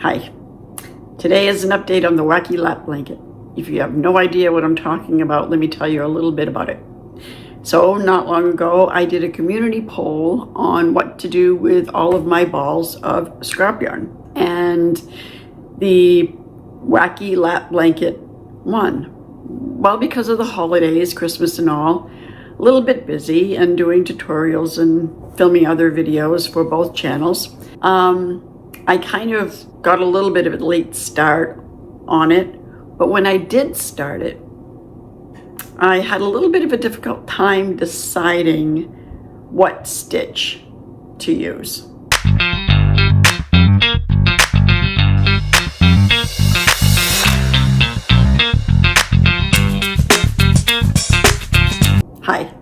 Hi, today is an update on the Wacky Lap Blanket. If you have no idea what I'm talking about, let me tell you a little bit about it. So not long ago, I did a community poll on what to do with all of my balls of scrap yarn. And the Wacky Lap Blanket won. Well, because of the holidays, Christmas and all, a little bit busy and doing tutorials and filming other videos for both channels. I kind of got a little bit of a late start on it, but when I did start it, I had a little bit of a difficult time deciding what stitch to use. Hi,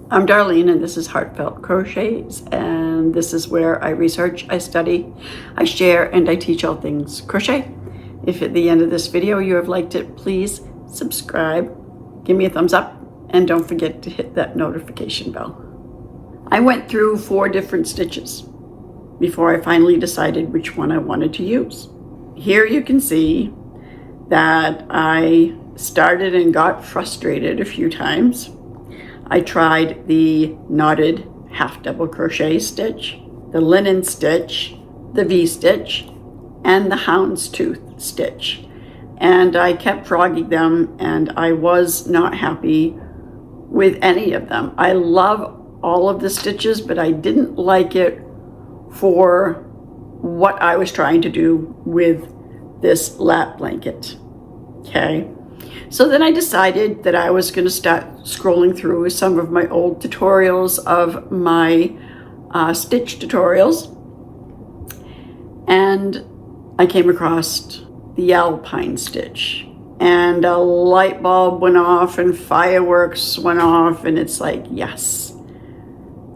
I'm Darlene and this is Heartfelt Crochets, and this is where I research, I study, I share, and I teach all things crochet. If at the end of this video you have liked it, please subscribe, give me a thumbs up, and don't forget to hit that notification bell. I went through 4 different stitches before I finally decided which one I wanted to use. Here you can see that I started and got frustrated a few times. I tried the knotted half double crochet stitch, the linen stitch, the V-stitch, and the houndstooth stitch. And I kept frogging them, and I was not happy with any of them. I love all of the stitches, but I didn't like it for what I was trying to do with this lap blanket, okay? So then I decided that I was going to start scrolling through some of my old tutorials of my stitch tutorials, and I came across the Alpine stitch, and a light bulb went off and fireworks went off, and it's like, yes,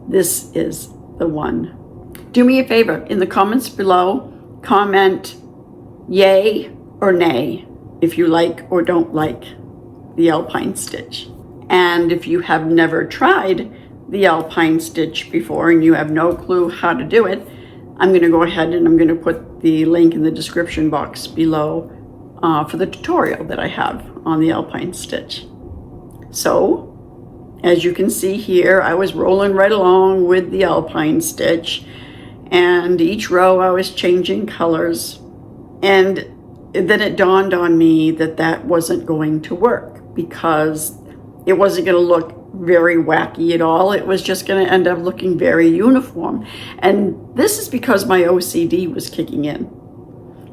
this is the one. Do me a favor, in the comments below, comment yay or nay if you like or don't like the Alpine stitch. And if you have never tried the Alpine stitch before and you have no clue how to do it, I'm going to go ahead and I'm going to put the link in the description box below for the tutorial that I have on the Alpine stitch. So, as you can see here, I was rolling right along with the Alpine stitch, and each row I was changing colors, and then it dawned on me that that wasn't going to work because it wasn't going to look very wacky at all. It was just going to end up looking very uniform. And this is because my OCD was kicking in.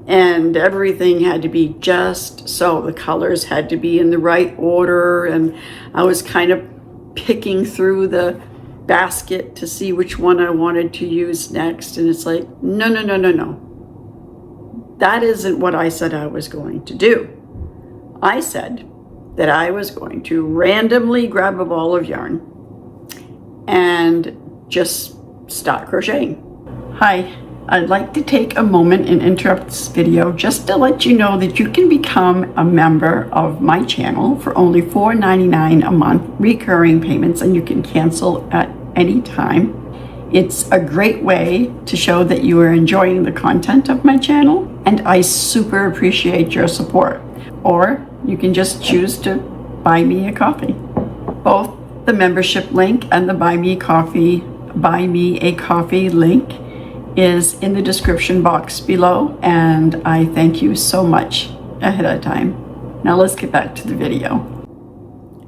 And everything had to be just so. The colors had to be in the right order. And I was kind of picking through the basket to see which one I wanted to use next. And it's like, no. That isn't what I said I was going to do. I said that I was going to randomly grab a ball of yarn and just start crocheting. Hi, I'd like to take a moment and interrupt this video just to let you know that you can become a member of my channel for only $4.99 a month, recurring payments, and you can cancel at any time. It's a great way to show that you are enjoying the content of my channel, and I super appreciate your support. Or you can just choose to buy me a coffee. Both the membership link and the buy me a coffee link is in the description box below, and I thank you so much ahead of time. Now let's get back to the video.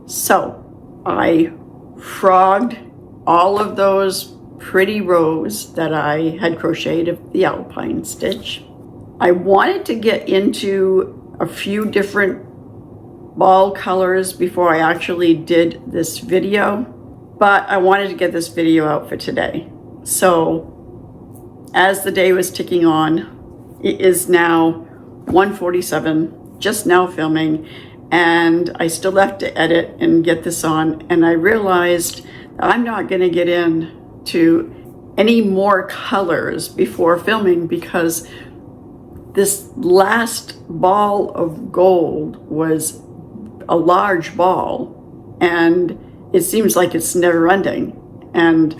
So I frogged all of those pretty rows that I had crocheted of the Alpine stitch. I wanted to get into a few different ball colors before I actually did this video, but I wanted to get this video out for today. So as the day was ticking on, it is now 1:47, just now filming, and I still have to edit and get this on, and I realized that I'm not going to get into any more colors before filming because this last ball of gold was a large ball, and it seems like it's never ending, and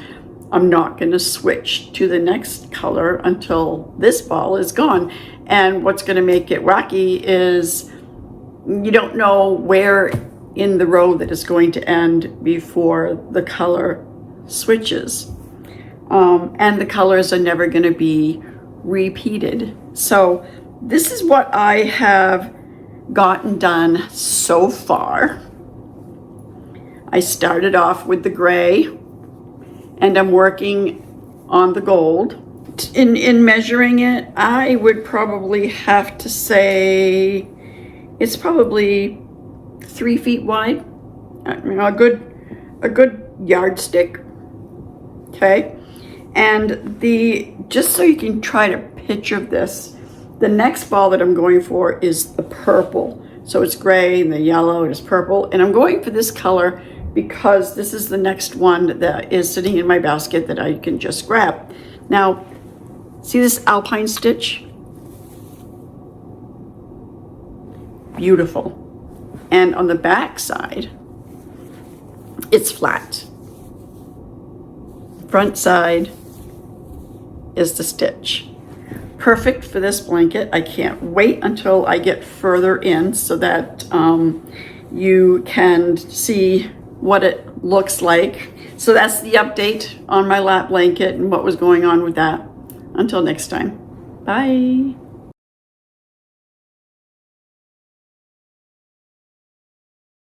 I'm not going to switch to the next color until this ball is gone. And what's going to make it wacky is you don't know where in the row that it's going to end before the color switches. And the colors are never going to be repeated. So this is what I have gotten done so far. I started off with the gray, and I'm working on the gold. In measuring it, I would probably have to say it's probably 3 feet wide. A good yardstick. Okay, and just so you can try to picture this, the next ball that I'm going for is the purple. So it's gray and the yellow and it's purple, and I'm going for this color because this is the next one that is sitting in my basket that I can just grab. Now, see this Alpine stitch? Beautiful. And on the back side, it's flat. Front side is the stitch. Perfect for this blanket. I can't wait until I get further in so that you can see what it looks like. So that's the update on my lap blanket and what was going on with that. Until next time, bye.